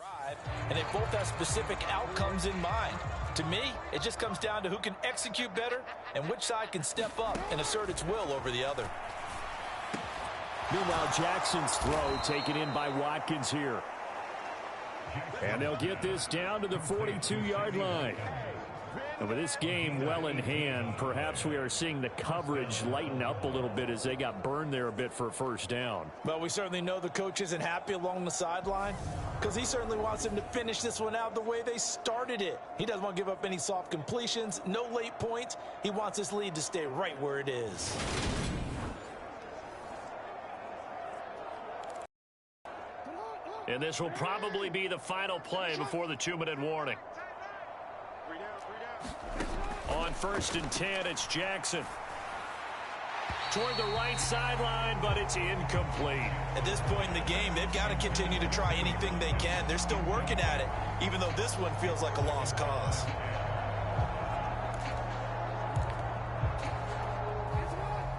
drive, and they both have specific outcomes in mind. To me, it just comes down to who can execute better and which side can step up and assert its will over the other. Meanwhile, Jackson's throw taken in by Watkins here. And they'll get this down to the 42-yard line. And with this game well in hand, perhaps we are seeing the coverage lighten up a little bit as they got burned there a bit for a first down. Well, we certainly know the coach isn't happy along the sideline because he certainly wants them to finish this one out the way they started it. He doesn't want to give up any soft completions, no late points. He wants his lead to stay right where it is. And this will probably be the final play before the 2-minute warning. On 1st and 10, it's Jackson. Toward the right sideline, but it's incomplete. At this point in the game, they've got to continue to try anything they can. They're still working at it, even though this one feels like a lost cause.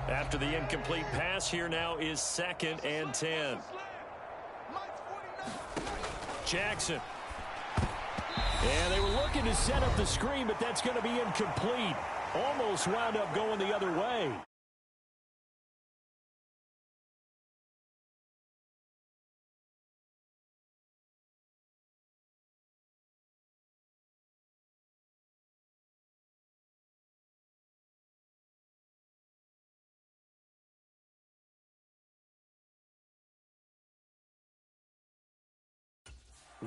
After the incomplete pass, here now is 2nd and 10. Jackson. And they were looking to set up the screen, but that's going to be incomplete. Almost wound up going the other way.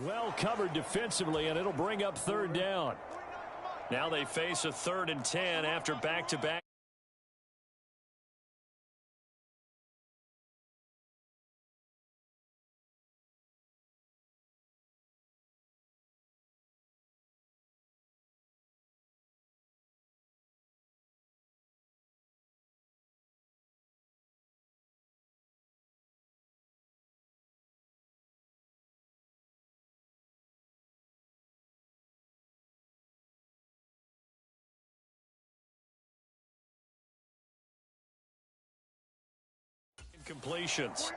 Well covered defensively, and it'll bring up 3rd down. Now they face a 3rd and 10 after back-to-back. Completions.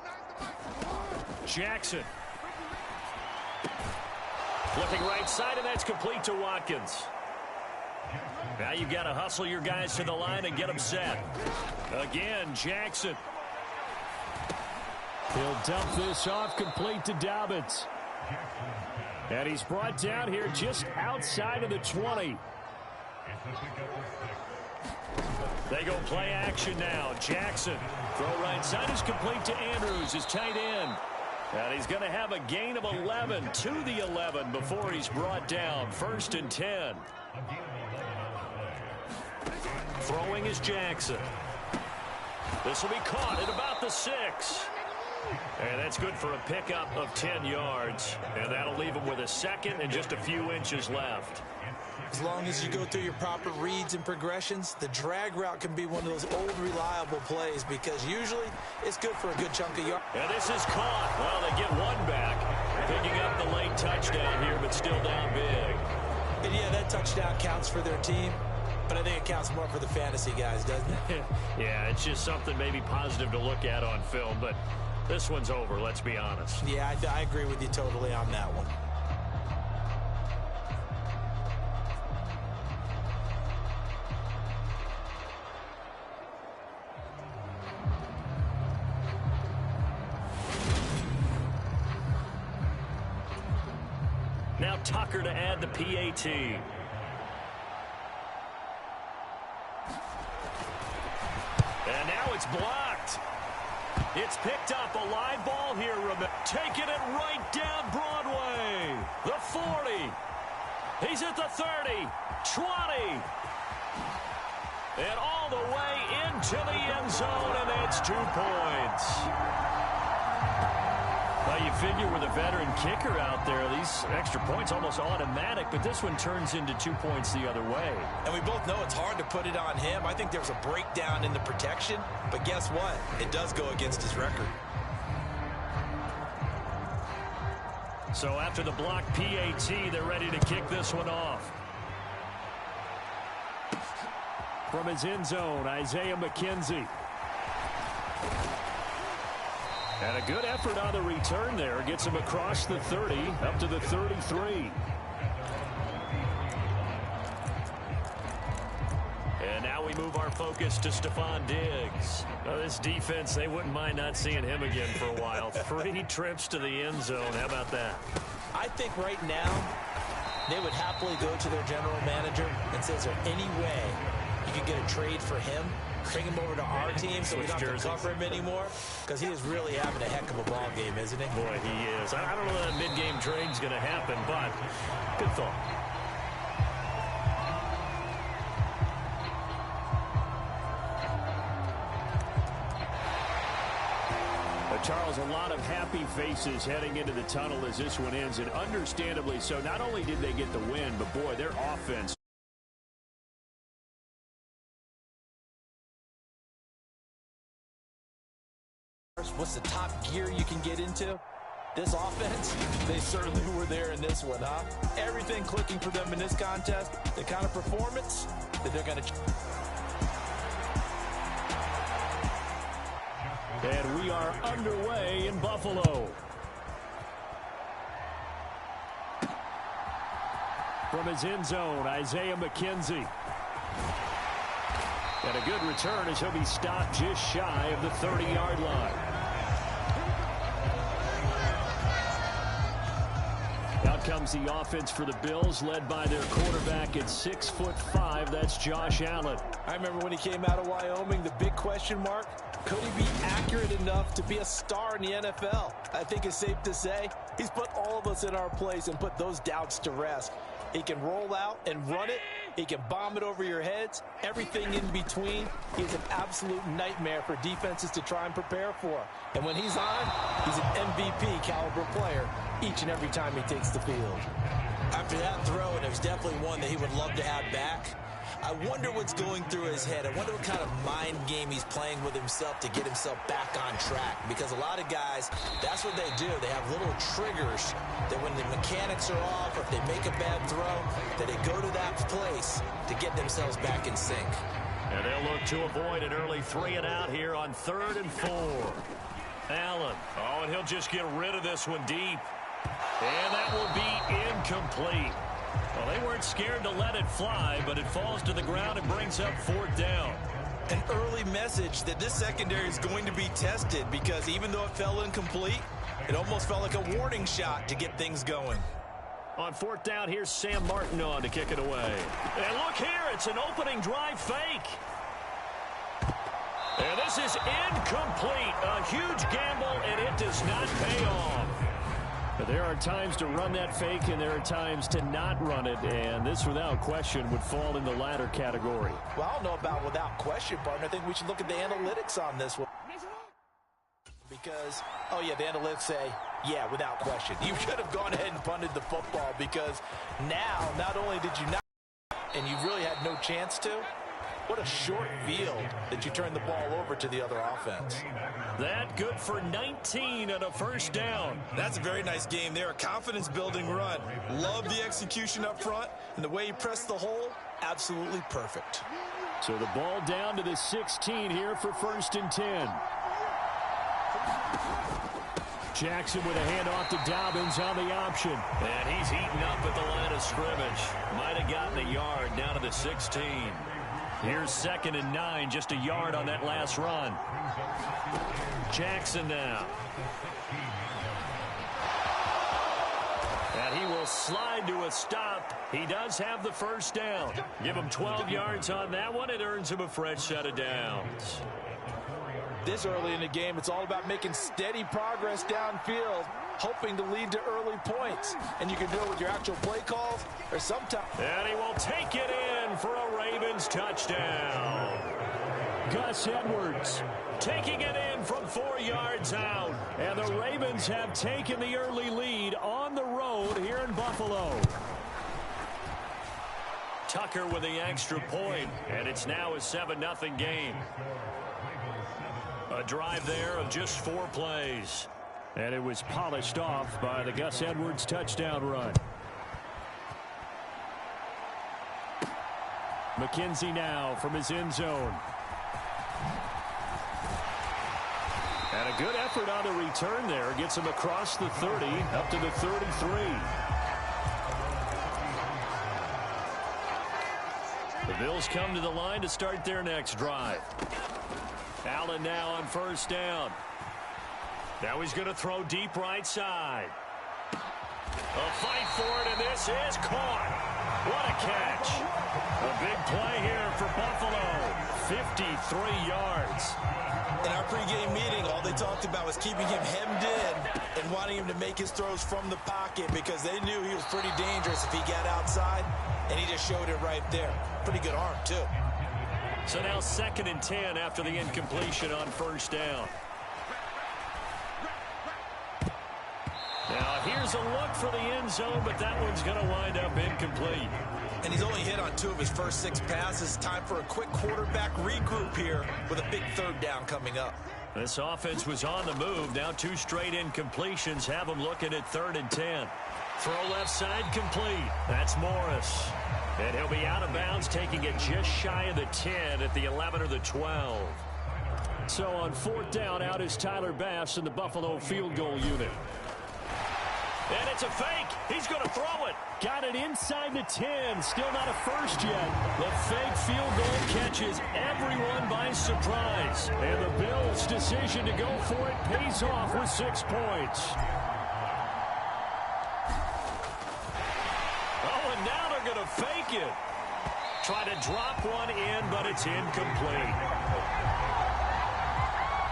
Jackson. Flipping right side, and that's complete to Watkins. Now you've got to hustle your guys to the line and get them set. Again, Jackson. He'll dump this off complete to Dobbins. And he's brought down here just outside of the 20. They go play action now. Jackson. Throw right side is complete to Andrews, his tight end. And he's going to have a gain of 11 to the 11 before he's brought down. 1st and 10. Throwing is Jackson. This will be caught at about the 6. And that's good for a pickup of 10 yards. And that'll leave him with a 2nd and just a few inches left. As long as you go through your proper reads and progressions, the drag route can be one of those old reliable plays because usually it's good for a good chunk of yards. And this is caught. Well, they get one back, picking up the late touchdown here, but still down big. And yeah, that touchdown counts for their team, but I think it counts more for the fantasy guys, doesn't it? Yeah, it's just something maybe positive to look at on film, but this one's over, let's be honest. Yeah, I agree with you totally on that one. Now Tucker to add the PAT. And now it's blocked. It's picked up, a live ball here. Taking it right down Broadway. The 40. He's at the 30. 20. And all the way into the end zone, and it's 2 points. Well, you figure with a veteran kicker out there, these extra points almost automatic, but this one turns into 2 points the other way. And we both know it's hard to put it on him. I think there's a breakdown in the protection, but guess what? It does go against his record. So after the block PAT, they're ready to kick this one off. From his end zone, Isaiah McKenzie. And a good effort on the return there. Gets him across the 30, up to the 33. And now we move our focus to Stephon Diggs. Now this defense, they wouldn't mind not seeing him again for a while. 3 trips to the end zone. How about that? I think right now they would happily go to their general manager and say, is there any way you could get a trade for him? Bring him over to our team so we don't have to cover him anymore? Because he is really having a heck of a ball game, isn't he? Boy, he is. I don't know that mid-game trade's going to happen, but good thought. Charles, a lot of happy faces heading into the tunnel as this one ends, and understandably so. Not only did they get the win, but boy, their offense. What's the top gear you can get into? This offense, they certainly were there in this one, huh? Everything clicking for them in this contest, the kind of performance that they're going to... And we are underway in Buffalo. From his end zone, Isaiah McKenzie. And a good return as he'll be stopped just shy of the 30-yard line. Out comes the offense for the Bills, led by their quarterback at 6'5". That's Josh Allen. I remember when he came out of Wyoming, the big question mark, could he be accurate enough to be a star in the NFL? I think it's safe to say he's put all of us in our place and put those doubts to rest. He can roll out and run it. He can bomb it over your heads. Everything in between. He's an absolute nightmare for defenses to try and prepare for. And when he's on, he's an MVP caliber player each and every time he takes the field. After that throw, and it was definitely one that he would love to have back, I wonder what's going through his head. I wonder what kind of mind game he's playing with himself to get himself back on track. Because a lot of guys, that's what they do. They have little triggers that when the mechanics are off or if they make a bad throw, that they go to that place to get themselves back in sync. And they'll look to avoid an early 3-and-out here on 3rd and 4. Allen. Oh, and he'll just get rid of this one deep. And that will be incomplete. Well, they weren't scared to let it fly, but it falls to the ground and brings up 4th down. An early message that this secondary is going to be tested because even though it fell incomplete, it almost felt like a warning shot to get things going. On 4th down, here's Sam Martin on to kick it away. And look here, it's an opening drive fake. And this is incomplete. A huge gamble, and it does not pay off. But there are times to run that fake, and there are times to not run it, and this, without question, would fall in the latter category. Well, I don't know about without question, partner. I think we should look at the analytics on this one. Because, oh, yeah, the analytics say, yeah, without question. You should have gone ahead and punted the football because now, not only did you not, and you really had no chance to, what a short field that you turned the ball over to the other offense. That good for 19 and a 1st down. That's a very nice game there. A confidence-building run. Love the execution up front, and the way he pressed the hole, absolutely perfect. So the ball down to the 16 here for 1st and 10. Jackson with a handoff to Dobbins on the option. And he's eaten up at the line of scrimmage. Might have gotten a yard down to the 16. Here's 2nd and 9, just a yard on that last run. Jackson now. And he will slide to a stop. He does have the 1st down. Give him 12 yards on that one. It earns him a fresh set of downs. This early in the game, it's all about making steady progress downfield, hoping to lead to early points. And you can do it with your actual play calls or sometimes. And he will take it in for a Ravens touchdown. Gus Edwards taking it in from 4 yards out. And the Ravens have taken the early lead on the road here in Buffalo. Tucker with the extra point, and it's now a 7-0 game. A drive there of just 4 plays. And it was polished off by the Gus Edwards touchdown run. McKenzie now from his end zone. And a good effort on the return there. Gets him across the 30, up to the 33. The Bills come to the line to start their next drive. Allen now on first down. Now he's going to throw deep right side. A fight for it, and this is caught. What a catch. A big play here for Buffalo. 53 yards. In our pregame meeting, all they talked about was keeping him hemmed in and wanting him to make his throws from the pocket because they knew he was pretty dangerous if he got outside, and he just showed it right there. Pretty good arm, too. So now 2nd and 10 after the incompletion on first down. Now here's a look for the end zone, but that one's going to wind up incomplete. And he's only hit on 2 of his first 6 passes. Time for a quick quarterback regroup here with a big 3rd down coming up. This offense was on the move. Now 2 straight incompletions have them looking at 3rd and 10. Throw left side complete. That's Morris. And he'll be out of bounds, taking it just shy of the 10 at the 11 or the 12. So on 4th down, out is Tyler Bass in the Buffalo field goal unit. And it's a fake. He's going to throw it. Got it inside the 10. Still not a first yet. The fake field goal catches everyone by surprise. And the Bills' decision to go for it pays off with 6 points. Oh, and now they're going to fake it. Try to drop one in, but it's incomplete.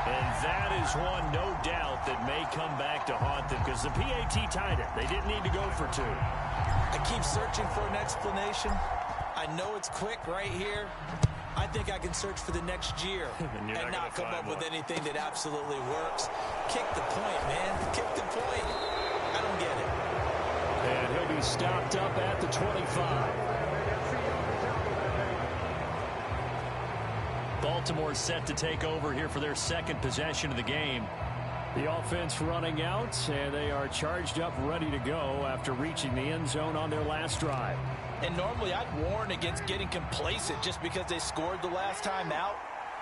And that is one, no doubt, that may come back to haunt them because the PAT tied it. They didn't need to go for 2. I keep searching for an explanation. I know it's quick right here. I think I can search for the next year and not come up with anything that absolutely works. Kick the point, man. Kick the point. I don't get it. And he'll be stopped up at the 25. Baltimore set to take over here for their 2nd possession of the game. The offense running out, and they are charged up, ready to go after reaching the end zone on their last drive. And normally I'd warn against getting complacent just because they scored the last time out.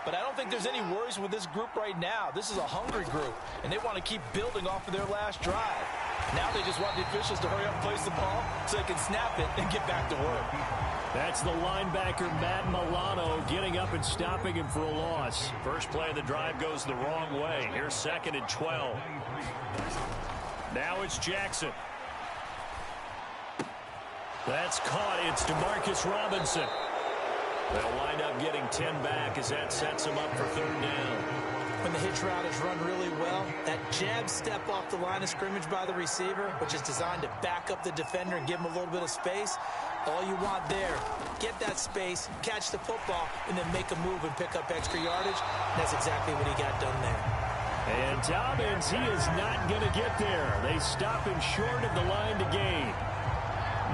But I don't think there's any worries with this group right now. This is a hungry group, and they want to keep building off of their last drive. Now they just want the officials to hurry up and place the ball so they can snap it and get back to work. That's the linebacker, Matt Milano, getting up and stopping him for a loss. First play of the drive goes the wrong way. Here's 2nd and 12. Now it's Jackson. That's caught. It's DeMarcus Robinson. They'll wind up getting 10 back as that sets them up for 3rd down. When the hitch route is run really well, that jab step off the line of scrimmage by the receiver, which is designed to back up the defender and give him a little bit of space, all you want there, get that space, catch the football, and then make a move and pick up extra yardage. That's exactly what he got done there. And Dobbins, he is not going to get there. They stop him short of the line to gain.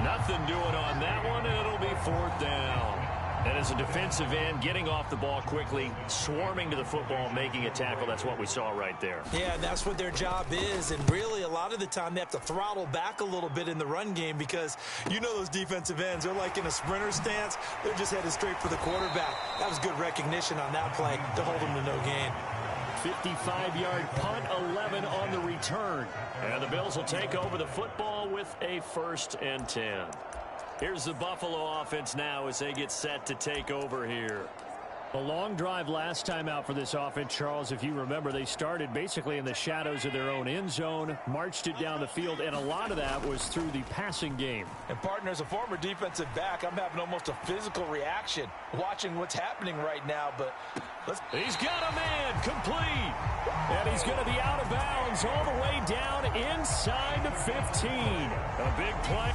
Nothing doing on that one, and it'll be 4th down. And as a defensive end, getting off the ball quickly, swarming to the football, making a tackle, that's what we saw right there. Yeah, that's what their job is. And really, a lot of the time, they have to throttle back a little bit in the run game because you know those defensive ends, they're like in a sprinter stance. They're just headed straight for the quarterback. That was good recognition on that play to hold them to no gain. 55-yard punt, 11 on the return. And the Bills will take over the football with a 1st and 10. Here's the Buffalo offense now as they get set to take over here. A long drive last time out for this offense, Charles. If you remember, they started basically in the shadows of their own end zone, marched it down the field, and a lot of that was through the passing game. And partner, as a former defensive back, I'm having almost a physical reaction watching what's happening right now. But he's got a man complete. And he's going to be out of bounds all the way down inside the 15. A big play.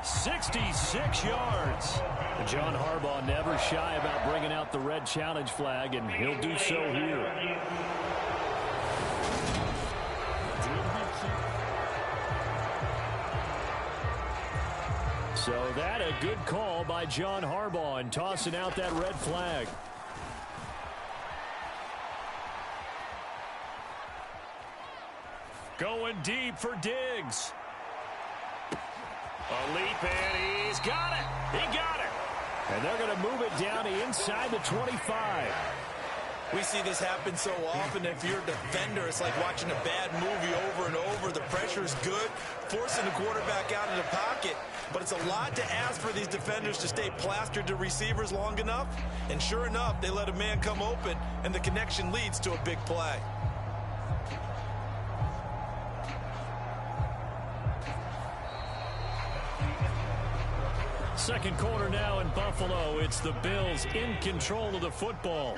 66 yards. John Harbaugh never shy about bringing out the red challenge flag, and he'll do so here. So that a good call by John Harbaugh in tossing out that red flag. Going deep for Diggs. A leap, and he's got it. He got it. And they're going to move it down to inside the 25. We see this happen so often. If you're a defender, it's like watching a bad movie over and over. The pressure is good, forcing the quarterback out of the pocket. But it's a lot to ask for these defenders to stay plastered to receivers long enough. And sure enough, they let a man come open, and the connection leads to a big play. Second quarter now in Buffalo. It's the Bills in control of the football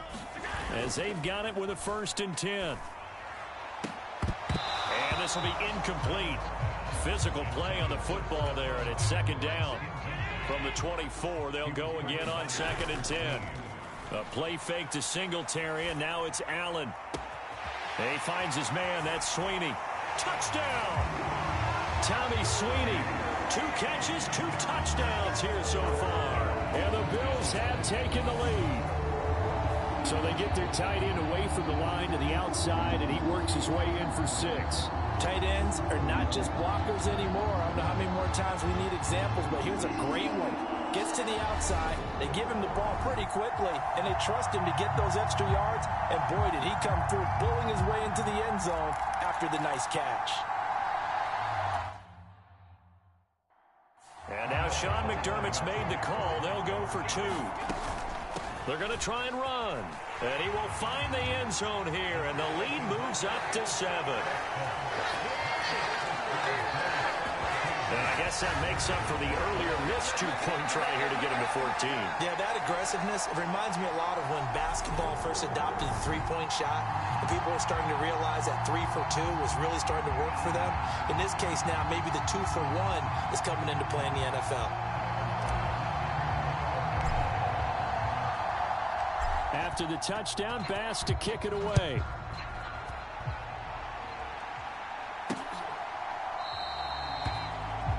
as they've got it with a 1st and 10. And this will be incomplete. Physical play on the football there, and it's 2nd down. From the 24, they'll go again on 2nd and 10. A play fake to Singletary, and now it's Allen. He finds his man. That's Sweeney. Touchdown! Tommy Sweeney. 2 catches, 2 touchdowns here so far. And the Bills have taken the lead. So they get their tight end away from the line to the outside, and he works his way in for 6. Tight ends are not just blockers anymore. I don't know how many more times we need examples, but here's a great one. Gets to the outside, they give him the ball pretty quickly, and they trust him to get those extra yards, and boy, did he come through, bulling his way into the end zone after the nice catch. And now Sean McDermott's made the call. They'll go for 2. They're going to try and run. And he will find the end zone here, and the lead moves up to 7. And I guess that makes up for the earlier missed 2-point try here to get him to 14. Yeah, that aggressiveness, it reminds me a lot of when basketball first adopted the 3-point shot, and people were starting to realize that 3 for 2 was really starting to work for them. In this case now, maybe the 2 for 1 is coming into play in the NFL. After the touchdown, Bass to kick it away.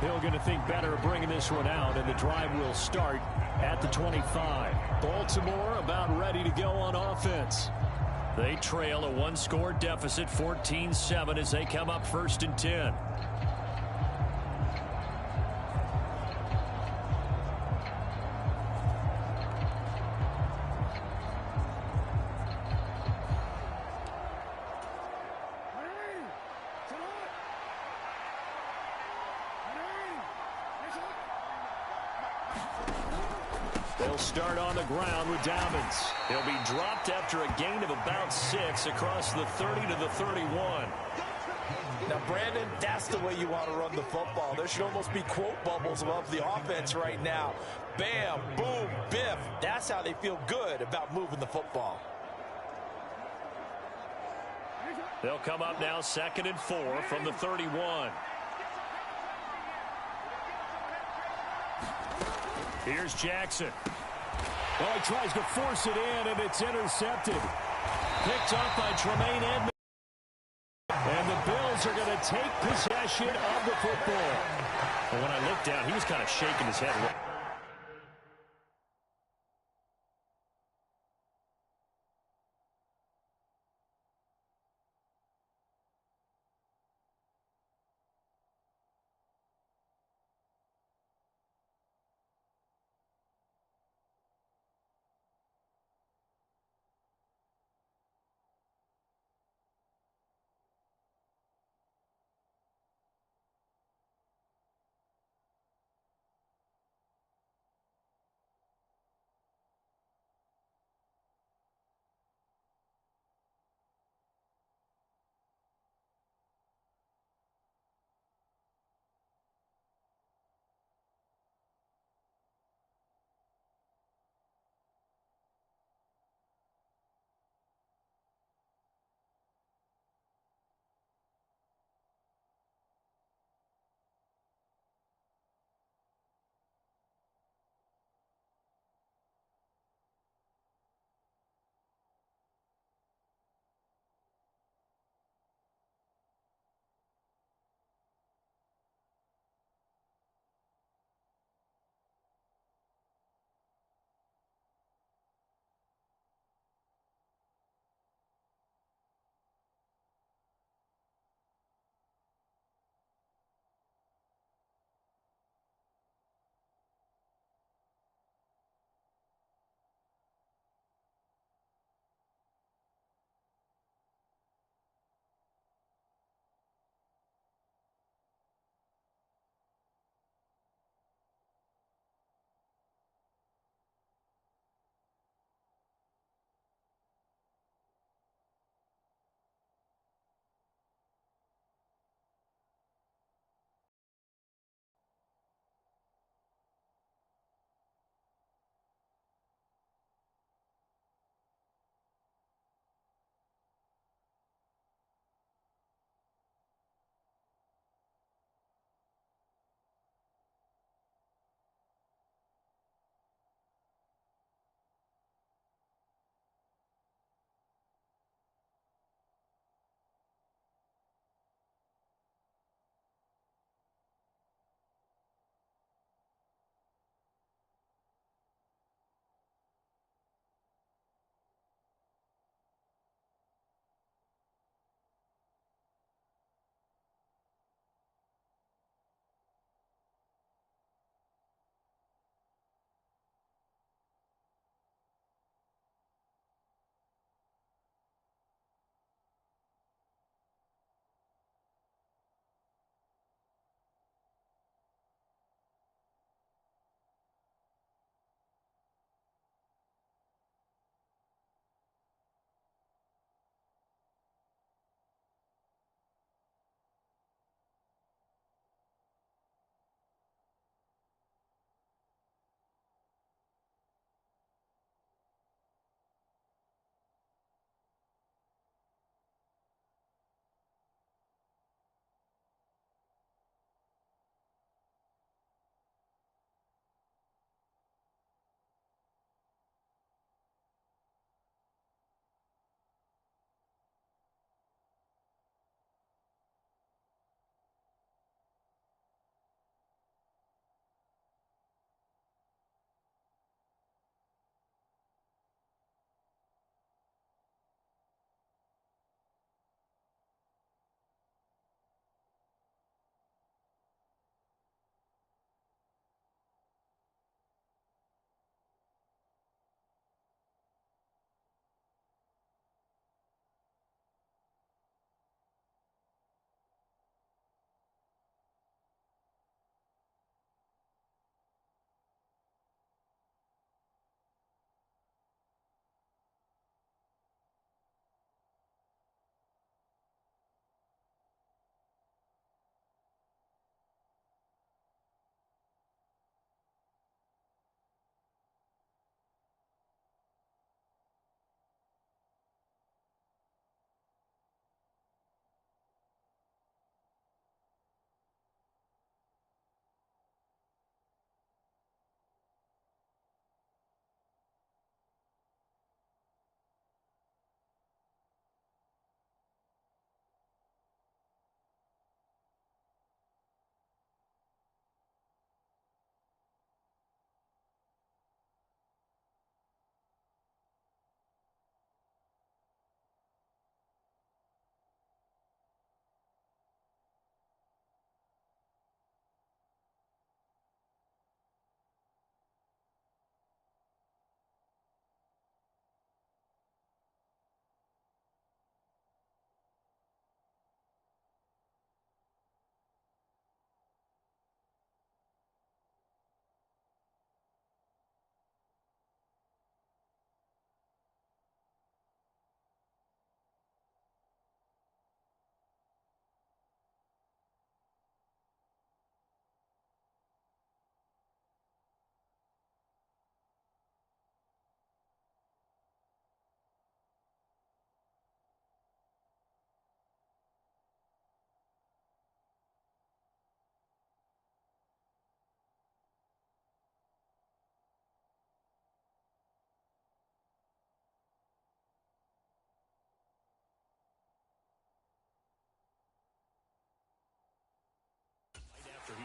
Hill going to think better of bringing this one out, and the drive will start at the 25. Baltimore about ready to go on offense. They trail a 1-score deficit, 14-7, as they come up 1st and 10. They'll start on the ground with Dobbins. He'll be dropped after a gain of about 6 across the 30 to the 31. Now, Brandon, that's the way you want to run the football. There should almost be quote bubbles above the offense right now. Bam, boom, biff. That's how they feel good about moving the football. They'll come up now 2nd and 4 from the 31. Here's Jackson. Well, he tries to force it in, and it's intercepted. Picked up by Tremaine Edmonds. And the Bills are going to take possession of the football. And when I looked down, he was kind of shaking his head.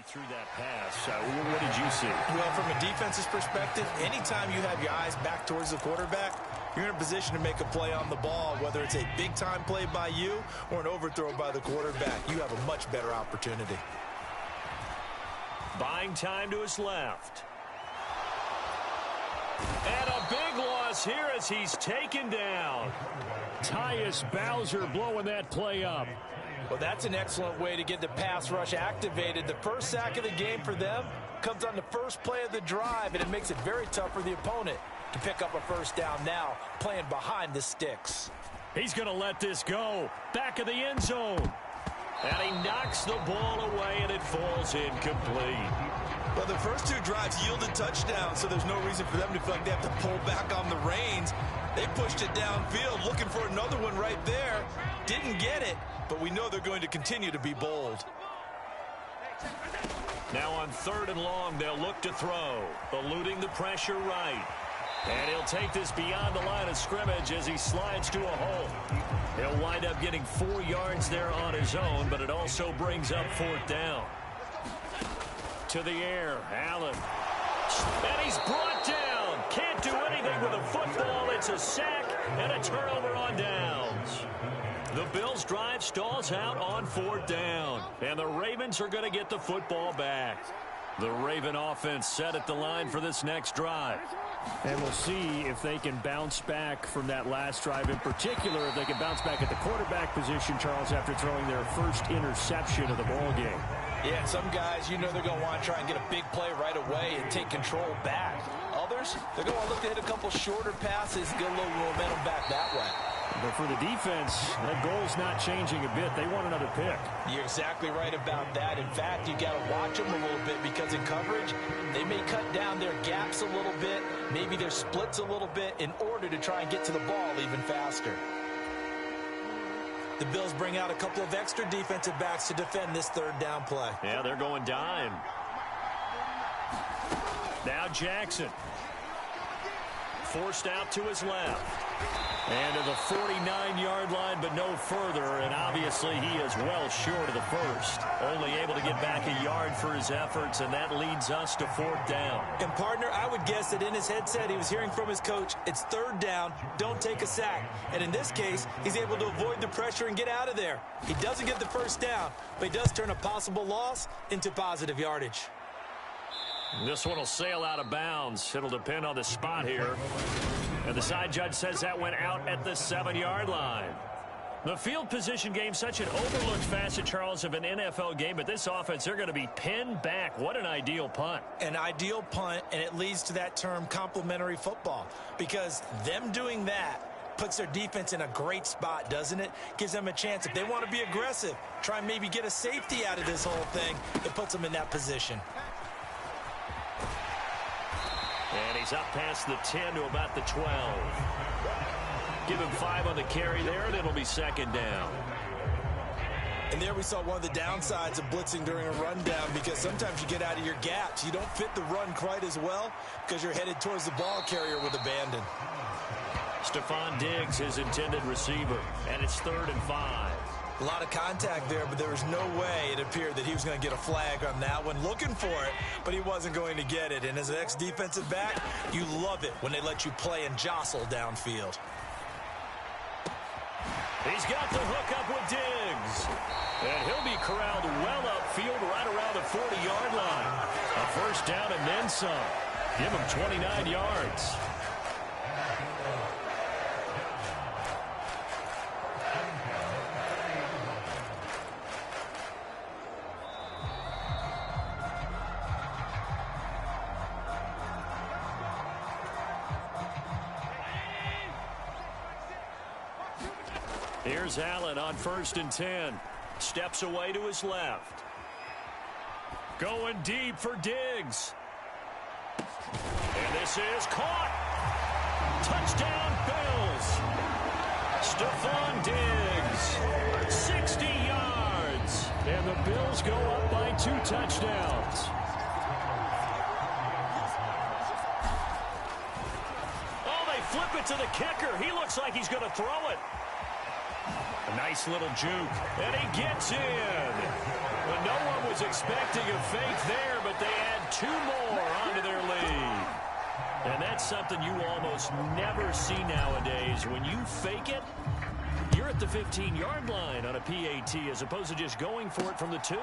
through that pass. What did you see? Well, from a defense's perspective, anytime you have your eyes back towards the quarterback, you're in a position to make a play on the ball, whether it's a big-time play by you or an overthrow by the quarterback. You have a much better opportunity. Buying time to his left. And a big loss here as he's taken down. Tyus Bowser blowing that play up. Well, that's an excellent way to get the pass rush activated. The first sack of the game for them comes on the first play of the drive, and it makes it very tough for the opponent to pick up a first down now, playing behind the sticks. He's going to let this go. Back of the end zone. And he knocks the ball away, and it falls incomplete. Well, the first two drives yielded touchdowns, so there's no reason for them to feel like they have to pull back on the reins. They pushed it downfield, looking for another one right there. Didn't get it, but we know they're going to continue to be bold. Now on 3rd and long, they'll look to throw, eluding the pressure right. And he'll take this beyond the line of scrimmage as he slides to a hole. He'll wind up getting 4 yards there on his own, but it also brings up 4th down. To the air, Allen. And he's brought down. Can't do anything with a football. It's a sack and a turnover on downs. The Bills' drive stalls out on 4th down. And the Ravens are going to get the football back. The Raven offense set at the line for this next drive. And we'll see if they can bounce back from that last drive, in particular if they can bounce back at the quarterback position, Charles, after throwing their first interception of the ball game. Yeah, some guys, you know they're going to want to try and get a big play right away and take control back. Others, they're going to look to hit a couple shorter passes, get a little momentum back that way. But for the defense, that goal's not changing a bit. They want another pick. You're exactly right about that. In fact, you got to watch them a little bit because in coverage, they may cut down their gaps a little bit, maybe their splits a little bit in order to try and get to the ball even faster. The Bills bring out a couple of extra defensive backs to defend this 3rd down play. Yeah, they're going dime. Now Jackson. Forced out to his left. And to the 49-yard line, but no further. And obviously he is well short of the first. Only able to get back a yard for his efforts, and that leads us to 4th down. And, partner, I would guess that in his headset he was hearing from his coach, it's 3rd down, don't take a sack. And in this case, he's able to avoid the pressure and get out of there. He doesn't get the first down, but he does turn a possible loss into positive yardage. This one will sail out of bounds. It'll depend on the spot here. And the side judge says that went out at the 7-yard line. The field position game, such an overlooked facet, Charles, of an NFL game. But this offense, they're going to be pinned back. What an ideal punt. An ideal punt, and it leads to that term complementary football. Because them doing that puts their defense in a great spot, doesn't it? Gives them a chance. If they want to be aggressive, try and maybe get a safety out of this whole thing, it puts them in that position. And he's up past the 10 to about the 12. Give him 5 on the carry there, and it'll be 2nd down. And there we saw one of the downsides of blitzing during a rundown, because sometimes you get out of your gaps. You don't fit the run quite as well because you're headed towards the ball carrier with abandon. Stephon Diggs, his intended receiver, and it's 3rd and 5. A lot of contact there, but there was no way it appeared that he was going to get a flag on that one. Looking for it, but he wasn't going to get it. And as an ex-defensive back, you love it when they let you play and jostle downfield. He's got the hook up with Diggs. And he'll be corralled well upfield right around the 40-yard line. A first down and then some. Give him 29 yards. Here's Allen on 1st and 10. Steps away to his left. Going deep for Diggs. And this is caught. Touchdown, Bills. Stephon Diggs. 60 yards. And the Bills go up by 2 touchdowns. Oh, they flip it to the kicker. He looks like he's going to throw it. A nice little juke, and he gets in. Well, no one was expecting a fake there, but they add 2 more onto their lead. And that's something you almost never see nowadays. When you fake it, you're at the 15-yard line on a PAT as opposed to just going for it from the 2.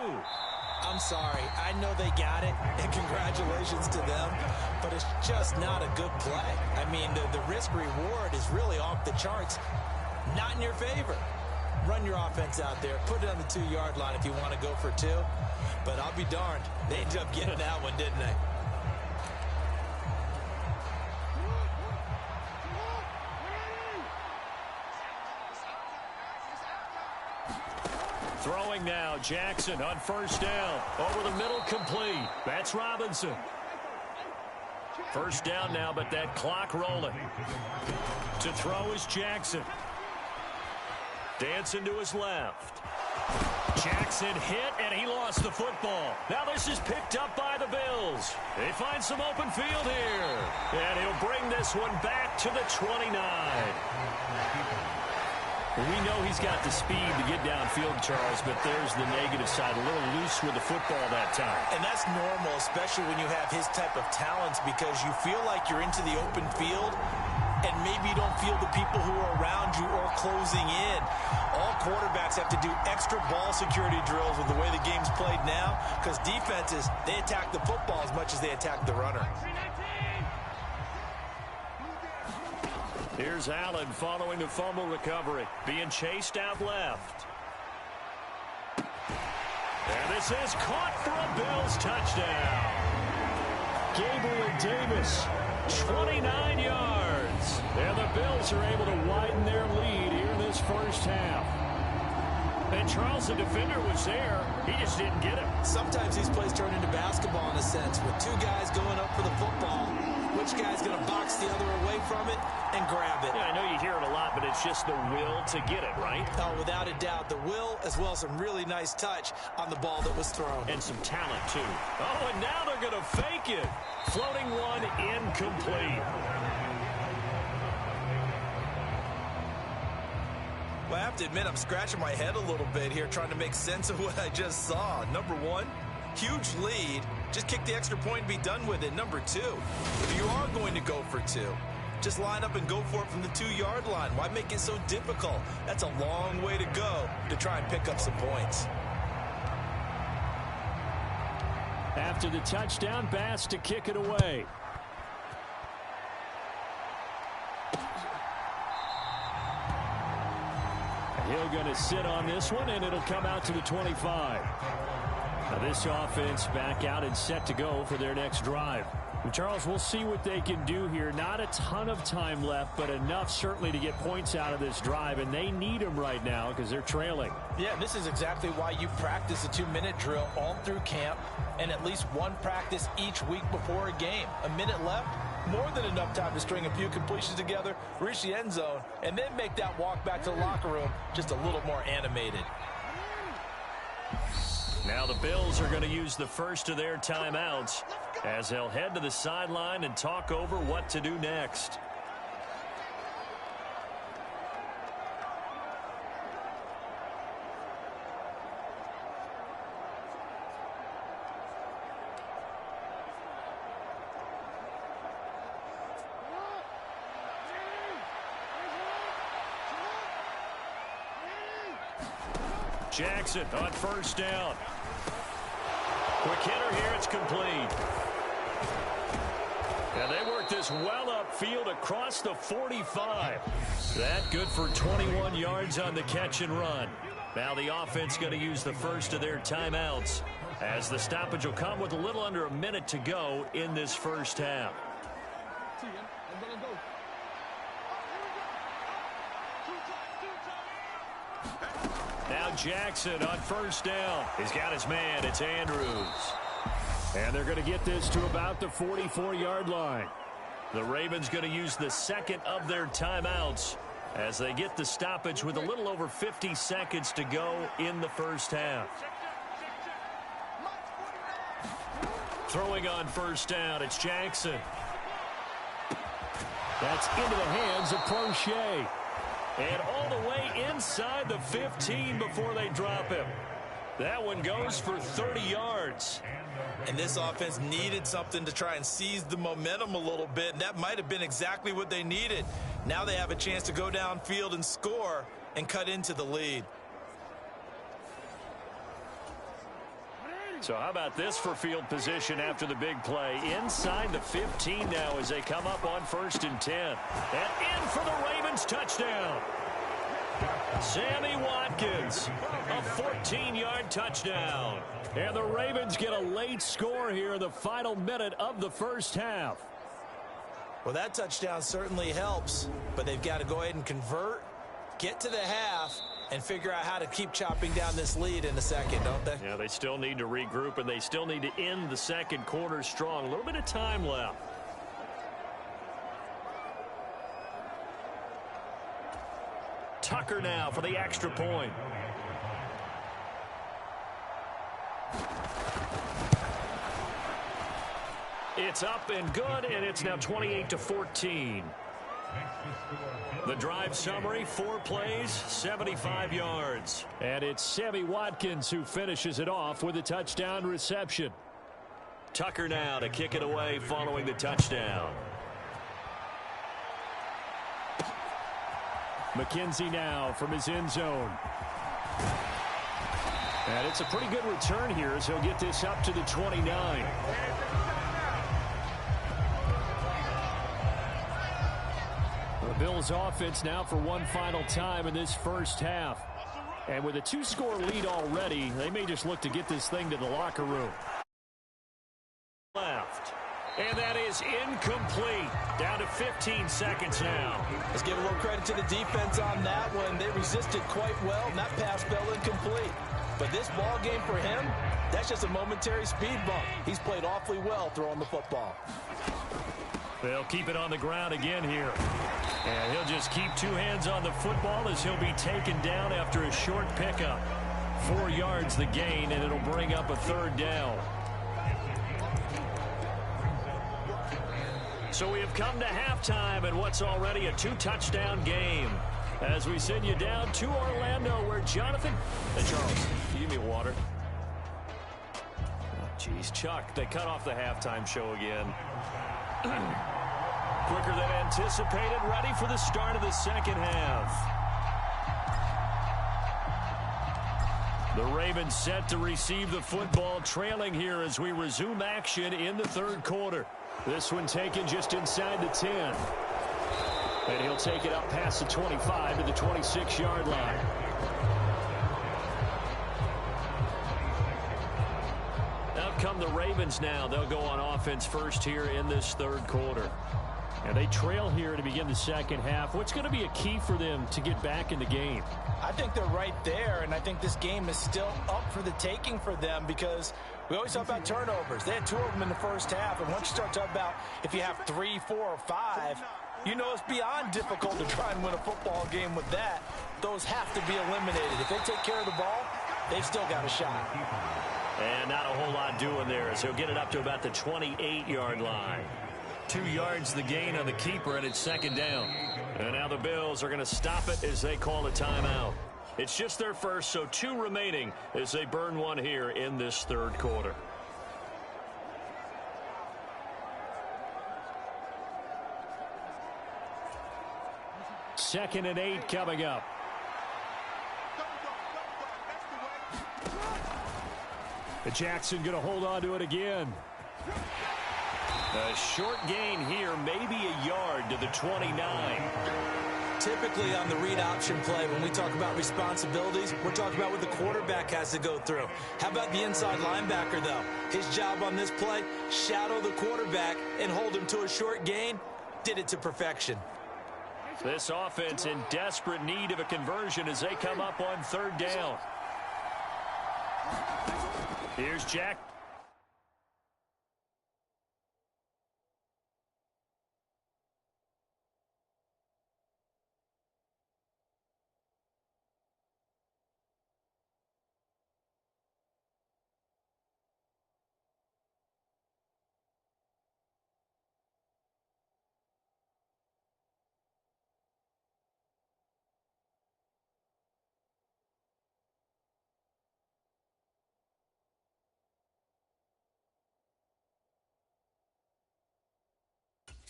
I'm sorry. I know they got it, and congratulations to them, but it's just not a good play. I mean, the risk-reward is really off the charts, not in your favor. Run your offense out there. Put it on the 2-yard line if you want to go for 2. But I'll be darned. They ended up getting that one, didn't they? Throwing now, Jackson on first down. Over the middle, complete. That's Robinson. First down now, but that clock rolling. To throw is Jackson. Dancing to his left. Jackson hit, and he lost the football. Now this is picked up by the Bills. They find some open field here. And he'll bring this one back to the 29. We know he's got the speed to get downfield, Charles, but there's the negative side. A little loose with the football that time. And that's normal, especially when you have his type of talents, because you feel like you're into the open field, and maybe you don't feel the people who are around you or closing in. All quarterbacks have to do extra ball security drills with the way the game's played now, because defenses, they attack the football as much as they attack the runner. Here's Allen following the fumble recovery. Being chased out left. And this is caught for a Bills touchdown. Gabriel Davis, 29 yards. And the Bills are able to widen their lead here in this first half. And Charles, the defender, was there. He just didn't get it. Sometimes these plays turn into basketball in a sense, with 2 guys going up for the football. Which guy's going to box the other away from it and grab it? Yeah, I know you hear it a lot, but it's just the will to get it, right? Oh, without a doubt. The will, as well as some really nice touch on the ball that was thrown. And some talent, too. Oh, and now they're going to fake it. Floating one incomplete. Well, I have to admit, I'm scratching my head a little bit here trying to make sense of what I just saw. Number 1, huge lead. Just kick the extra point and be done with it. Number 2, if you are going to go for 2, just line up and go for it from the 2-yard line. Why make it so difficult? That's a long way to go to try and pick up some points. After the touchdown, Bass to kick it away. He'll going to sit on this one, and it'll come out to the 25. Now this offense back out and set to go for their next drive. And Charles, we'll see what they can do here. Not a ton of time left, but enough certainly to get points out of this drive, and they need them right now because they're trailing. Yeah, this is exactly why you practice a 2-minute drill all through camp and at least one practice each week before a game. A minute left, more than enough time to string a few completions together, reach the end zone, and then make that walk back to the locker room just a little more animated. Now the Bills are going to use the first of their timeouts as they'll head to the sideline and talk over what to do next. Jackson on first down. Quick hitter here, it's complete. And they work this well upfield across the 45. That good for 21 yards on the catch and run. Now the offense going to use the first of their timeouts as the stoppage will come with a little under a minute to go in this first half. Now Jackson on first down. He's got his man. It's Andrews. And they're going to get this to about the 44-yard line. The Ravens going to use the second of their timeouts as they get the stoppage with a little over 50 seconds to go in the first half. Throwing on first down, it's Jackson. That's into the hands of Crochet. And all the way inside the 15 before they drop him. That one goes for 30 yards. And this offense needed something to try and seize the momentum a little bit, and that might have been exactly what they needed. Now they have a chance to go downfield and score and cut into the lead. So how about this for field position after the big play? Inside the 15 now as they come up on 1st and 10. And in for the Ravens touchdown. Sammy Watkins, a 14-yard touchdown. And the Ravens get a late score here in the final minute of the first half. Well, that touchdown certainly helps, but they've got to go ahead and convert, get to the half, and figure out how to keep chopping down this lead in the second, don't they? Yeah, they still need to regroup, and they still need to end the second quarter strong. A little bit of time left. Tucker now for the extra point. It's up and good, and it's now 28-14. The drive summary, 4 plays, 75 yards. And it's Sammy Watkins who finishes it off with a touchdown reception. Tucker now to kick it away following the touchdown. McKenzie now from his end zone. And it's a pretty good return here as he'll get this up to the 29. The Bills offense now for one final time in this first half. And with a 2-score lead already, they may just look to get this thing to the locker room. Left. And that is incomplete. Down to 15 seconds now. Let's give a little credit to the defense on that one. They resisted quite well, and that pass fell incomplete. But this ball game for him, that's just a momentary speed bump. He's played awfully well throwing the football. They'll keep it on the ground again here. And he'll just keep 2 hands on the football as he'll be taken down after a short pickup. 4 yards the gain, and it'll bring up a 3rd down. So we have come to halftime in what's already a 2-touchdown game. As we send you down to Orlando where Jonathan... Hey, Charles, give me water. Oh, geez, Chuck, they cut off the halftime show again. Quicker than anticipated, ready for the start of the second half. The Ravens set to receive the football, trailing here as we resume action in the 3rd quarter. This one taken just inside the 10. And he'll take it up past the 25 to the 26-yard line. Out come the Ravens now. They'll go on offense first here in this 3rd quarter. And they trail here to begin the second half. What's going to be a key for them to get back in the game? I think they're right there, and I think this game is still up for the taking for them because we always talk about turnovers. They had 2 of them in the first half, and once you start talking about if you have 3, 4, or 5, you know it's beyond difficult to try and win a football game with that. Those have to be eliminated. If they take care of the ball, they've still got a shot. And not a whole lot doing there as he'll get it up to about the 28-yard line. 2 yards the gain on the keeper, and it's 2nd down. And now the Bills are going to stop it as they call a timeout. It's just their first, so 2 remaining as they burn one here in this 3rd quarter. Second and 8 coming up. Jackson going to hold on to it again. A short gain here, maybe a yard to the 29. Typically on the read option play, when we talk about responsibilities, we're talking about what the quarterback has to go through. How about the inside linebacker, though? His job on this play, shadow the quarterback and hold him to a short gain. Did it to perfection. This offense in desperate need of a conversion as they come up on 3rd down. Here's Jack.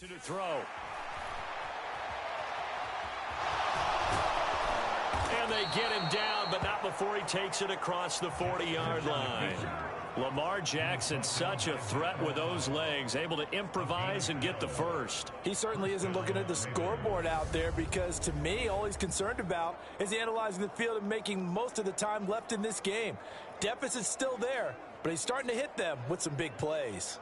To throw. And they get him down, but not before he takes it across the 40-yard line. Lamar Jackson, such a threat with those legs, able to improvise and get the first. He certainly isn't looking at the scoreboard out there because, to me, all he's concerned about is analyzing the field and making most of the time left in this game. Deficit's still there, but he's starting to hit them with some big plays.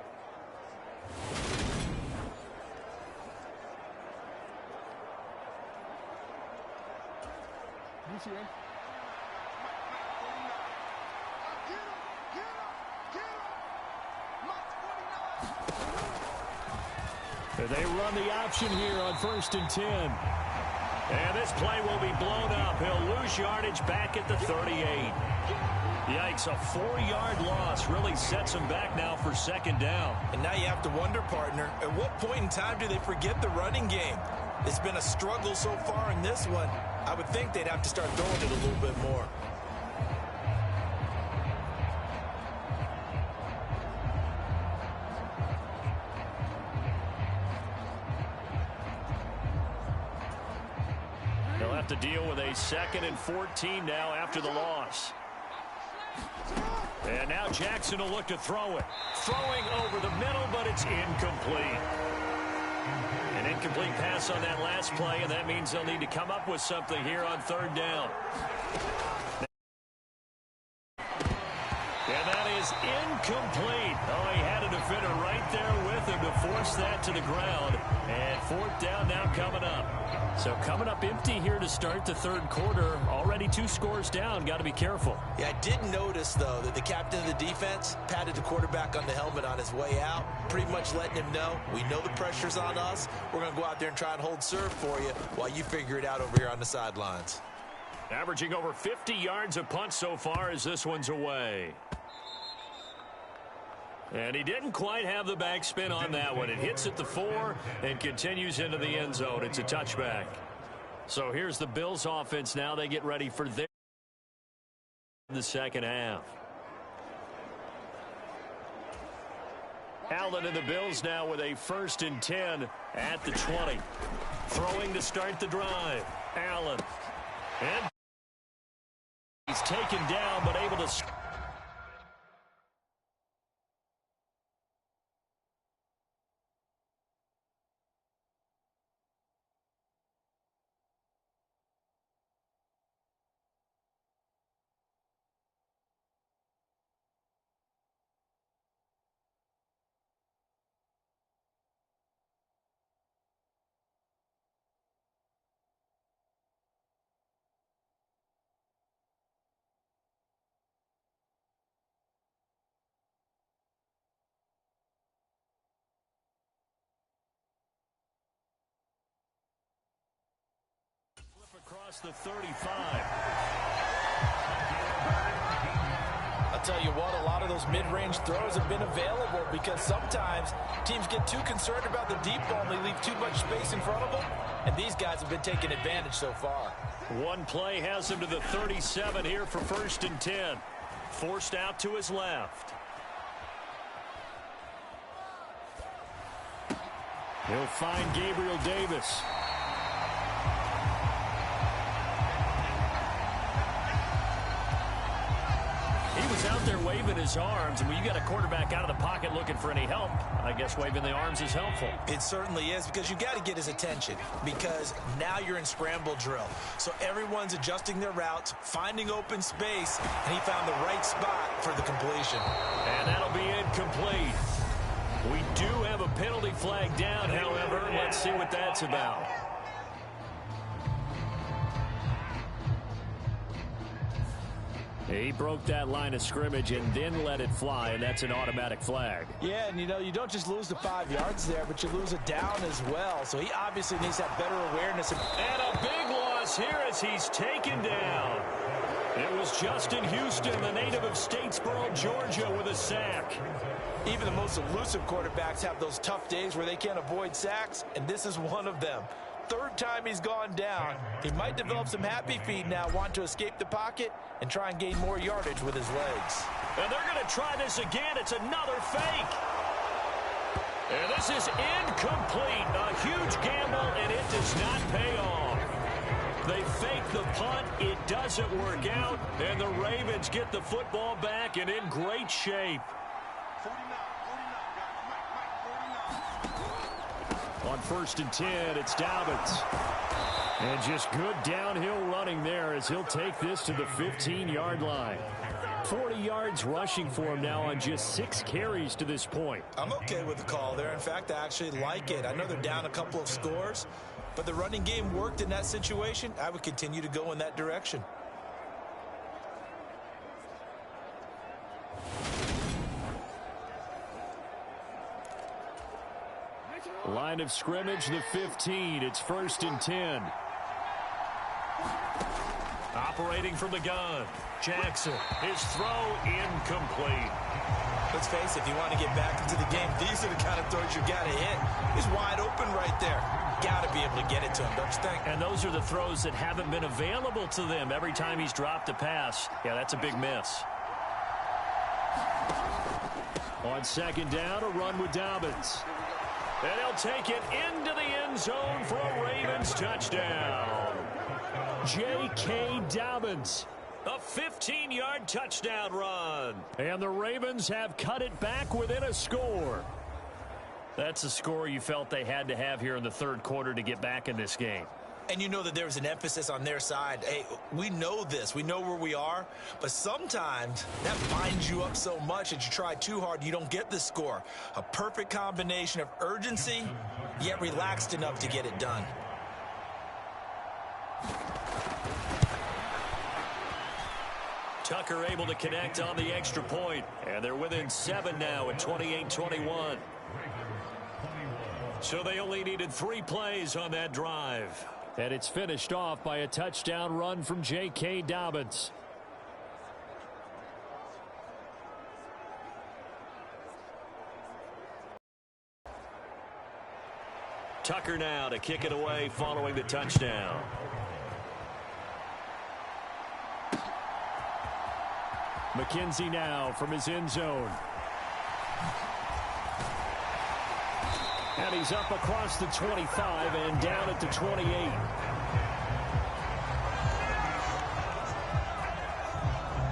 They run the option here on 1st and 10. And this play will be blown up. He'll lose yardage back at the 38. Yikes, a 4-yard loss really sets him back now for 2nd down. And now you have to wonder, partner, at what point in time do they forget the running game? It's been a struggle so far in this one. I would think they'd have to start throwing it a little bit more. They'll have to deal with a 2nd and 14 now after the loss. And now Jackson will look to throw it. Throwing over the middle, but it's incomplete. An incomplete pass on that last play, and that means they'll need to come up with something here on 3rd down. And that is incomplete. Oh, he had a defender right there with him to force that to the ground. And 4th down now coming up. So coming up empty here to start the 3rd quarter. Already 2 scores down. Got to be careful. Yeah, I did notice, though, that the captain of the defense patted the quarterback on the helmet on his way out, pretty much letting him know, we know the pressure's on us. We're going to go out there and try and hold serve for you while you figure it out over here on the sidelines. Averaging over 50 yards a punt so far as this one's away. And he didn't quite have the backspin on that one. It hits at the 4 and continues into the end zone. It's a touchback. So here's the Bills offense now. They get ready for the 2nd half. Allen and the Bills now with a 1st and 10 at the 20. Throwing to start the drive. Allen. And he's taken down but able to... Across the 35. I'll tell you what, a lot of those mid-range throws have been available because sometimes teams get too concerned about the deep ball and they leave too much space in front of them, and these guys have been taking advantage so far. One play has him to the 37 here for 1st and 10. Forced out to his left. He'll find Gabriel Davis. Out there waving his arms, and when you got a quarterback out of the pocket looking for any help, I guess waving the arms is helpful. It certainly is, because you got to get his attention, because now you're in scramble drill. So everyone's adjusting their routes, finding open space, and he found the right spot for the completion. And that'll be incomplete. We do have a penalty flag down, however. Let's see what that's about. He broke that line of scrimmage and then let it fly, and that's an automatic flag. Yeah, and you don't just lose the 5 yards there, but you lose it down as well. So he obviously needs to have better awareness. And a big loss here as he's taken down. It was Justin Houston, the native of Statesboro, Georgia, with a sack. Even the most elusive quarterbacks have those tough days where they can't avoid sacks, and this is one of them. 3rd time he's gone down. He might develop some happy feet now, want to escape the pocket and try and gain more yardage with his legs. And they're going to try this again. It's another fake. And this is incomplete. A huge gamble, and it does not pay off. They fake the punt. It doesn't work out. And the Ravens get the football back and in great shape. On 1st and 10, it's Dobbins. And just good downhill running there as he'll take this to the 15-yard line. 40 yards rushing for him now on just 6 carries to this point. I'm okay with the call there. In fact, I actually like it. I know they're down a couple of scores, but the running game worked in that situation. I would continue to go in that direction. Line of scrimmage, the 15. It's 1st and 10. Operating from the gun. Jackson. His throw incomplete. Let's face it, if you want to get back into the game, these are the kind of throws you got to hit. He's wide open right there. Got to be able to get it to him, don't you think? And those are the throws that haven't been available to them every time he's dropped a pass. Yeah, that's a big miss. On 2nd down, a run with Dobbins. And he'll take it into the end zone for a Ravens touchdown. J.K. Dobbins. A 15-yard touchdown run. And the Ravens have cut it back within a score. That's a score you felt they had to have here in the 3rd quarter to get back in this game. And you know that there was an emphasis on their side. Hey, we know this. We know where we are. But sometimes that binds you up so much that you try too hard, you don't get the score. A perfect combination of urgency, yet relaxed enough to get it done. Tucker able to connect on the extra point. And they're within 7 now at 28-21. So they only needed 3 plays on that drive. And it's finished off by a touchdown run from J.K. Dobbins. Tucker now to kick it away following the touchdown. McKenzie now from his end zone. And he's up across the 25 and down at the 28.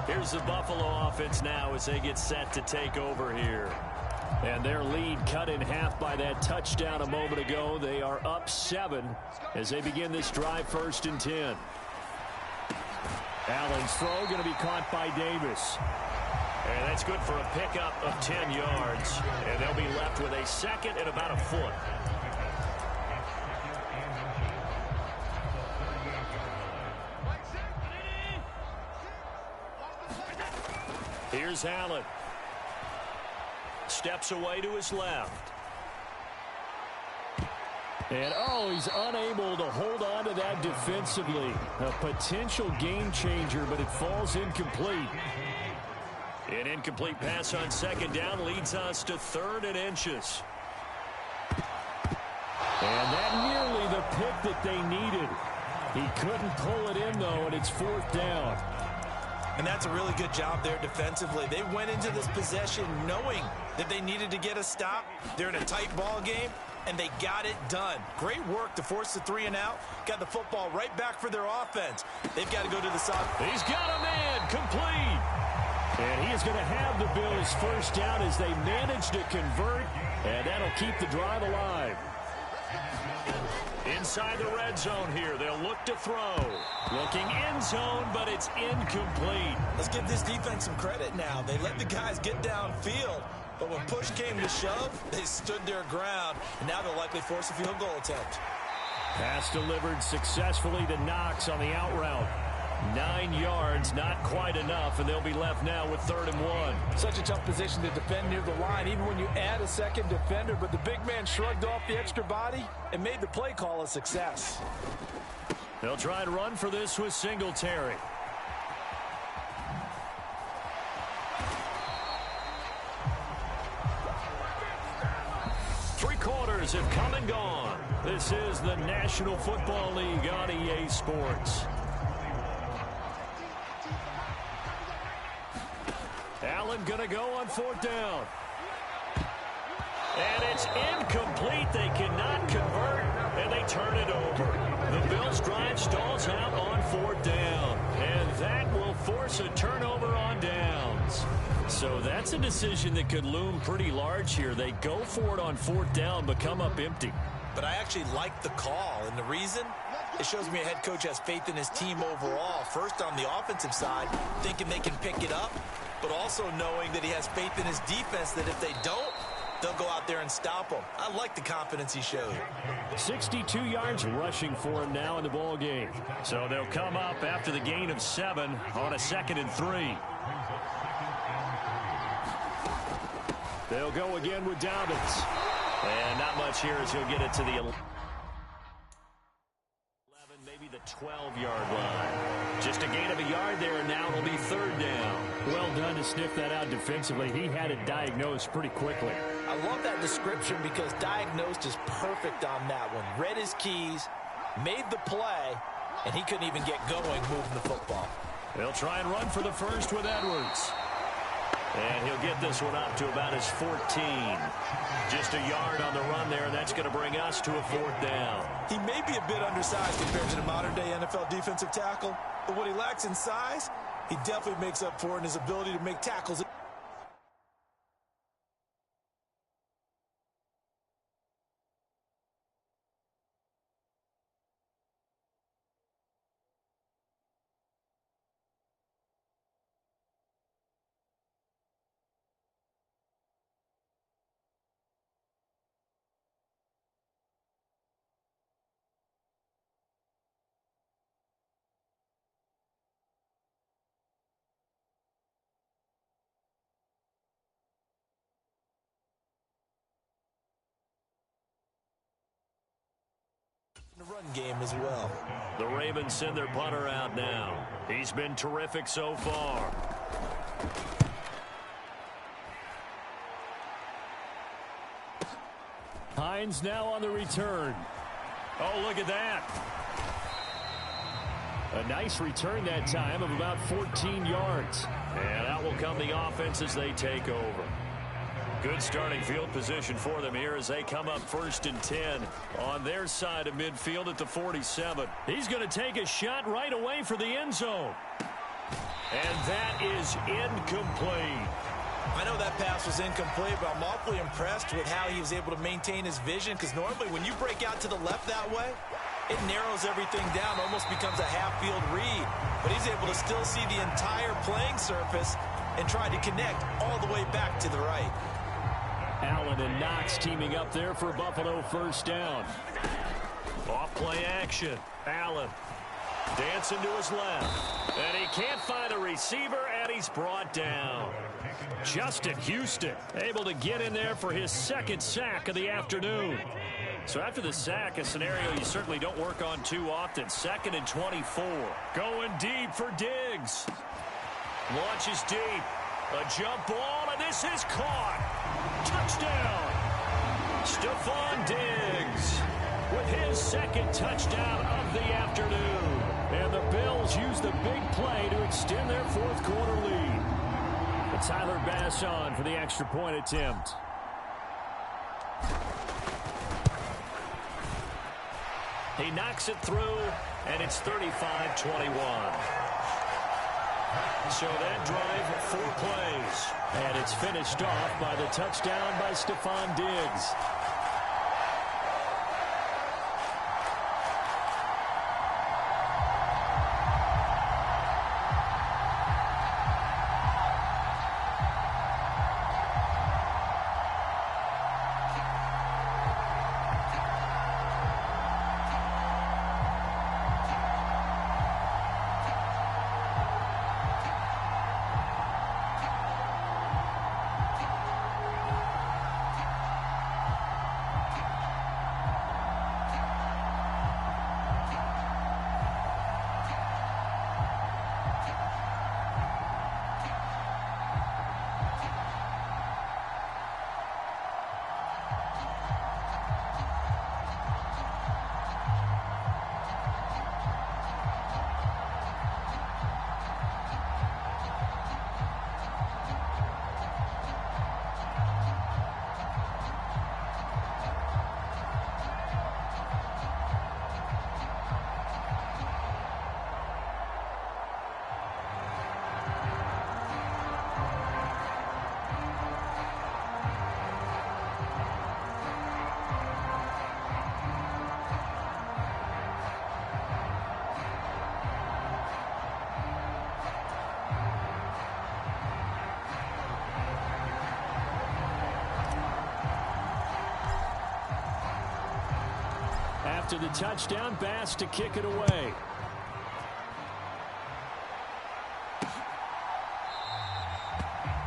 Here's the Buffalo offense now as they get set to take over here. And their lead cut in half by that touchdown a moment ago. They are up 7 as they begin this drive 1st and 10. Allen's throw going to be caught by Davis. And that's good for a pickup of 10 yards. And they'll be left with a 2nd and about a foot. Here's Allen. Steps away to his left. And, he's unable to hold on to that defensively. A potential game changer, but it falls incomplete. An incomplete pass on 2nd down leads us to 3rd and inches. And that nearly the pick that they needed. He couldn't pull it in, though, and it's 4th down. And that's a really good job there defensively. They went into this possession knowing that they needed to get a stop. They're in a tight ball game, and they got it done. Great work to force the 3 and out. Got the football right back for their offense. They've got to go to the side. He's got a man complete. And he is going to have the Bills' 1st down as they manage to convert, and that'll keep the drive alive. Inside the red zone here, they'll look to throw. Looking end zone, but it's incomplete. Let's give this defense some credit now. They let the guys get downfield, but when push came to shove, they stood their ground, and now they'll likely force a field goal attempt. Pass delivered successfully to Knox on the out route. 9 yards, not quite enough, and they'll be left now with 3rd and 1. Such a tough position to defend near the line, even when you add a 2nd defender, but the big man shrugged off the extra body and made the play call a success. They'll try and run for this with Singletary. Three quarters have come and gone. This is the National Football League on EA Sports. Allen going to go on 4th down. And it's incomplete. They cannot convert, and they turn it over. The Bills' drive stalls out on 4th down, and that will force a turnover on downs. So that's a decision that could loom pretty large here. They go for it on 4th down, but come up empty. But I actually like the call, and the reason? It shows me a head coach has faith in his team overall. First, on the offensive side, thinking they can pick it up, but also knowing that he has faith in his defense that if they don't, they'll go out there and stop them. I like the confidence he showed. 62 yards rushing for him now in the ball game. So they'll come up after the gain of 7 on a 2nd and 3. They'll go again with Dobbins. And not much here as he'll get it to the 11, maybe the 12-yard line. Just a gain of a yard there, and now it'll be 3rd down. Well done to sniff that out defensively. He had it diagnosed pretty quickly. I love that description because diagnosed is perfect on that one. Read his keys, made the play, and he couldn't even get going moving the football. They'll try and run for the first with Edwards. And he'll get this one up to about his 14. Just a yard on the run there, and that's going to bring us to a 4th down. He may be a bit undersized compared to the modern-day NFL defensive tackle, but what he lacks in size, he definitely makes up for in his ability to make tackles. The run game as well. The Ravens send their punter out now. He's been terrific so far. Hines now on the return. Oh, look at that. A nice return that time of about 14 yards. And out will come the offense as they take over. Good starting field position for them here as they come up 1st and 10 on their side of midfield at the 47. He's going to take a shot right away for the end zone. And that is incomplete. I know that pass was incomplete, but I'm awfully impressed with how he was able to maintain his vision, because normally when you break out to the left that way, it narrows everything down, almost becomes a half-field read. But he's able to still see the entire playing surface and try to connect all the way back to the right. Allen and Knox teaming up there for Buffalo 1st down. Off play action. Allen dancing to his left. And he can't find a receiver, and he's brought down. Justin Houston able to get in there for his 2nd sack of the afternoon. So after the sack, a scenario you certainly don't work on too often. 2nd and 24. Going deep for Diggs. Launches deep. A jump ball, and this is caught. Touchdown. Stephon Diggs with his 2nd touchdown of the afternoon. And the Bills use the big play to extend their 4th quarter lead. But Tyler Bass on for the extra point attempt. He knocks it through, and it's 35-21. So that drive, 4 plays. And it's finished off by the touchdown by Stephon Diggs. After the touchdown, Bass to kick it away.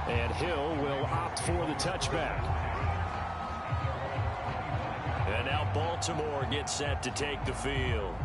And Hill will opt for the touchback. And now Baltimore gets set to take the field.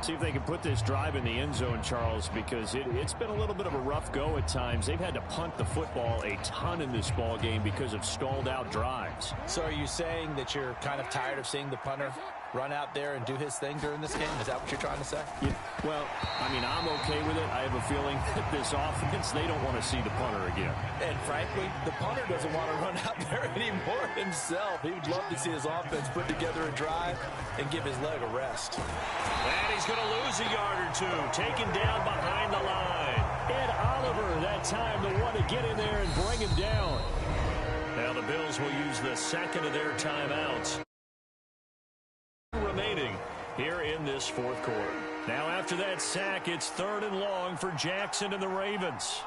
See if they can put this drive in the end zone, Charles, because it's been a little bit of a rough go at times. They've had to punt the football a ton in this ball game because of stalled out drives. So are you saying that you're kind of tired of seeing the punter run out there and do his thing during this game? Is that what you're trying to say? Yeah, well, I mean, I'm okay with it. I have a feeling that this offense, they don't want to see the punter again. And frankly, the punter doesn't want to run out there anymore himself. He would love to see his offense put together a drive and give his leg a rest. And he's going to lose a yard or two, taken down behind the line. Ed Oliver, that time the one to get in there and bring him down. Now the Bills will use the second of their timeouts remaining here in this fourth quarter. Now after that sack, it's 3rd and long for Jackson and the Ravens.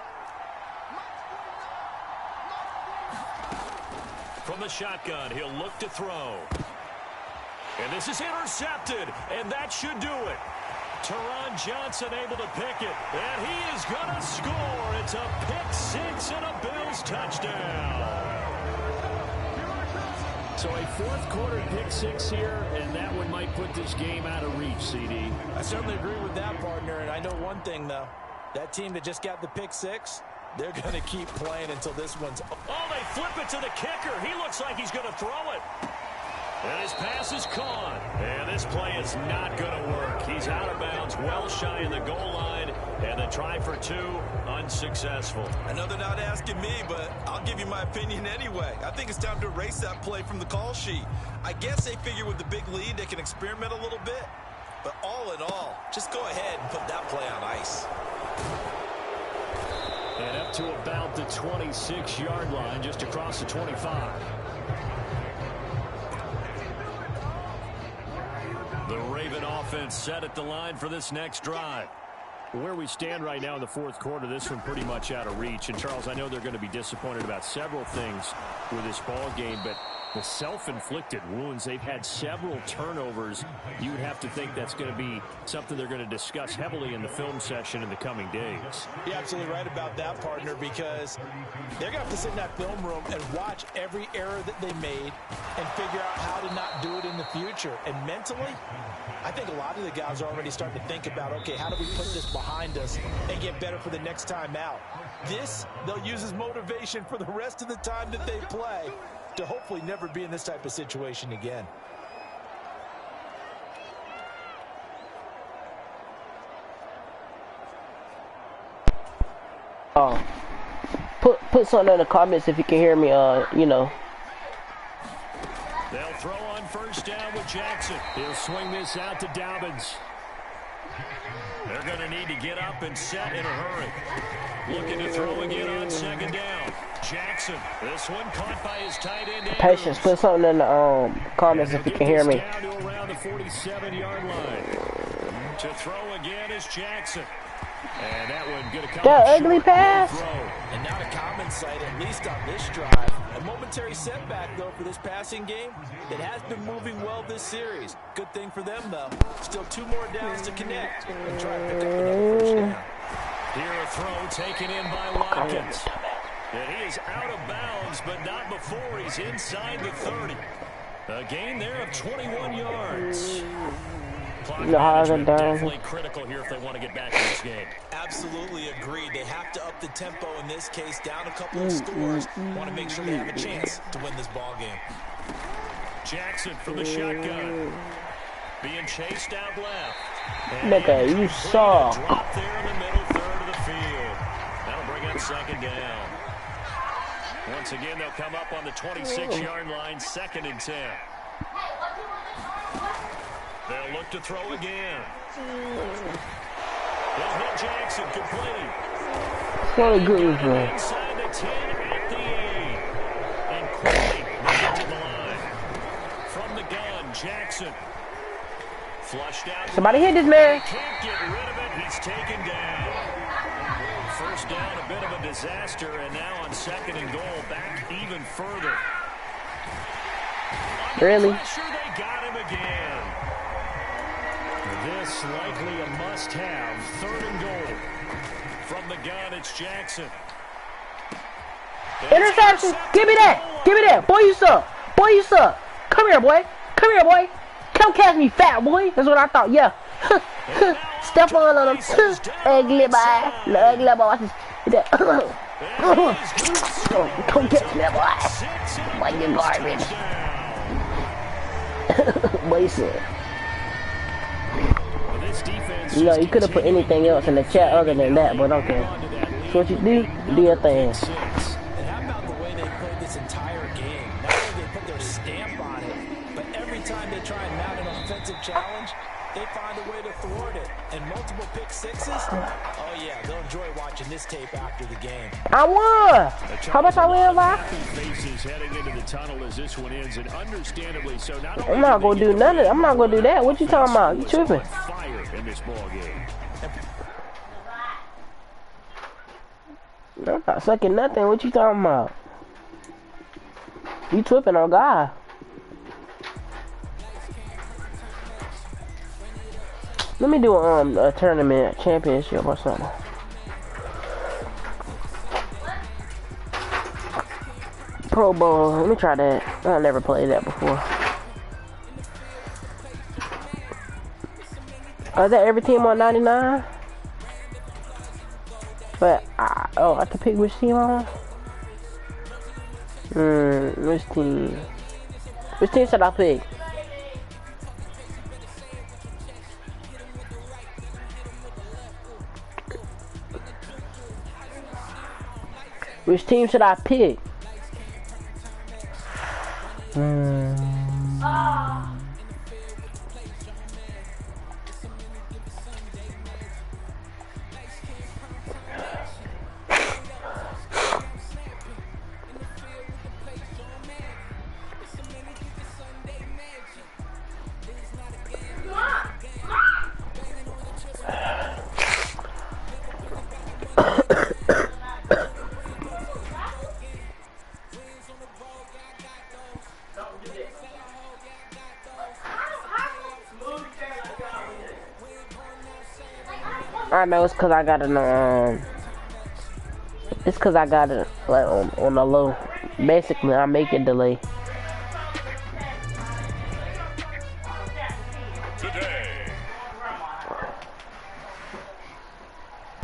From the shotgun, he'll look to throw. And this is intercepted, and that should do it. Teron Johnson able to pick it, and he is going to score. It's a pick six and a Bills touchdown. So a fourth quarter pick six here, and that one might put this game out of reach, CD. I certainly agree with that, partner, and I know one thing, though. That team that just got the pick six, they're going to keep playing until this one's... Oh, they flip it to the kicker. He looks like he's going to throw it. And his pass is caught. And this play is not going to work. He's out of bounds, well shy of the goal line. And the try for two, unsuccessful. I know they're not asking me, but I'll give you my opinion anyway. I think it's time to erase that play from the call sheet. I guess they figure with the big lead they can experiment a little bit. But all in all, just go ahead and put that play on ice. And up to about the 26-yard line, just across the 25. The Raven offense set at the line for this next drive. Where we stand right now in the fourth quarter, this one pretty much out of reach. And, Charles, I know they're going to be disappointed about several things with this ball game, but the self-inflicted wounds, they've had several turnovers. You would have to think that's going to be something they're going to discuss heavily in the film session in the coming days. You're absolutely right about that, partner, because they're going to have to sit in that film room and watch every error that they made and figure out how to not do it in the future. And mentally, I think a lot of the guys are already starting to think about, okay, how do we put this behind us and get better for the next time out? This, they'll use as motivation for the rest of the time that they play to hopefully never be in this type of situation again. Put something in the comments if you can hear me, you know. They'll throw on first down with Jackson. He'll swing this out to Dobbins. They're going to need to get up and set in a hurry. Looking to throw again on second down. Jackson, this one caught by his tight end. Patience, put something in the comments if you can hear me. Down to around the 47-yard line. To throw again is Jackson. And that one going to come that ugly pass. And not a common sight, at least on this drive. A momentary setback, though, for this passing game. It has been moving well this series. Good thing for them, though. Still 2 more downs to connect and try to pick up another first down. Here a throw taken in by Watkins. And he is out of bounds, but not before he's inside the 30. A gain there of 21 yards. Clock management definitely critical here if they want to get back in this game. Absolutely agreed. They have to up the tempo in this case, down a couple of scores. Want to make sure they have a chance to win this ball game. Jackson from the shotgun. Being chased out left. Nigga, you saw. Drop there in the middle third of the field. That'll bring up second down. Once again, they'll come up on the 26-yard line, 2nd and 10. They'll look to throw again. There's no Jackson complete. What a good one. Inside the 10 at the 8. And quickly they get to the line. From the gun, Jackson. Flushed out. Somebody hit this man. Can't get rid of it. He's taken down. First down, a bit of a disaster, and now on 2nd and goal, back even further. Really? Pressure, they got him again. This likely a must-have. 3rd and goal. From the gun, it's Jackson. Interception. Give me that. Give me that. Boy, you suck. Boy, you suck. Come here, boy. Come here, boy. Come catch me, fat boy. That's what I thought. Yeah. Step on him. Ugly boy. Ugly boy. Come catch me, boy. Boy, you garbage. Boy, you suck. You know, you could have put anything else in the chat other than that, but okay. So what you do your thing. And how about the way they played this entire game? Not only they put their stamp on it, but every time they try and mount an offensive challenge, they find a way to thwart it. And multiple pick sixes, oh yeah, they'll enjoy watching this tape after the game. I won! How much I win, Vi? Heading into the tunnel as this one ends, and understandably so. I'm not gonna do nothing. I'm not gonna do that. What you talking about? You tripping? Fire in this ball game. I'm not sucking nothing. What you talking about? You tripping on God. Let me do a tournament championship or something. Pro Bowl. Let me try that. I never played that before. Is that every team on 99? But I can pick which team on. Which team? Which team should I pick? Which team should I pick? I know it's cause I got it it's cause I got it like on the low. Basically, I make it delay.